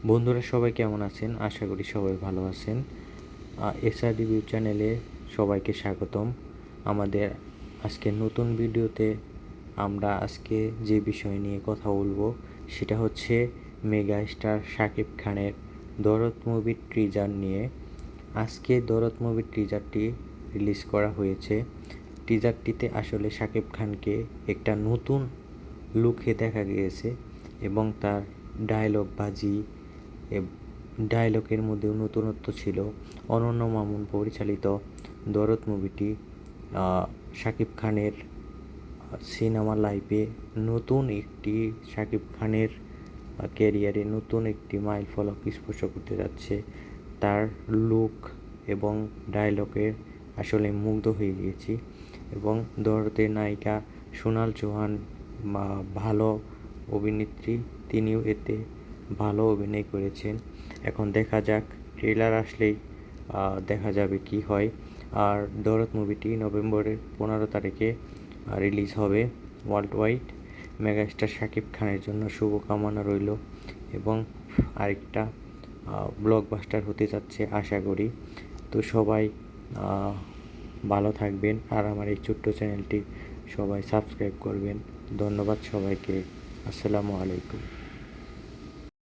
বন্ধুরা সবাই কেমন আছেন? আশা করি সবাই ভালো আছেন। এসআর রিভিউ চ্যানেলে সবাইকে স্বাগতম। আমাদের আজকের নতুন ভিডিওতে আমরা আজকে যে বিষয় নিয়ে কথা বলবো সেটা হচ্ছে মেগা স্টার শাকিব খানের দরদ মুভির টিজার নিয়ে। আজকে দরদ মুভির টিজারটি রিলিজ করা হয়েছে। টিজারটিতে আসলে শাকিব খানকে একটা নতুন লুকে দেখা গিয়েছে এবং তার ডায়লগ বাজি ডায়লগের মধ্যেও নতুনত্ব ছিল। অনন্য মামুন পরিচালিত দরদ মুভিটি শাকিব খানের সিনেমা লাইফে নতুন একটি শাকিব খানের ক্যারিয়ারে নতুন একটি মাইলফলক স্পর্শ করতে যাচ্ছে। তার লুক এবং ডায়লগের আসলে মুগ্ধ হয়ে গিয়েছি এবং দরদের নায়িকা সোনাল চৌহান ভালো অভিনেত্রী, তিনিও এতে ভালো অভিনয় করেছেন। এখন দেখা যাক, ট্রেলার আসলেই দেখা যাবে কি হয়। আর দরদ মুভিটি নভেম্বরের 15 তারিখে রিলিজ হবে ওয়ার্ল্ড ওয়াইড। মেগাস্টার শাকিব খানের জন্য শুভকামনা রইল এবং আরেকটা ব্লকবাস্টার হতে যাচ্ছে আশা করি। তো সবাই ভালো থাকবেন আর আমার এই ছোট্ট চ্যানেলটি সবাই সাবস্ক্রাইব করবেন। ধন্যবাদ সবাইকে। আসসালামু আলাইকুম।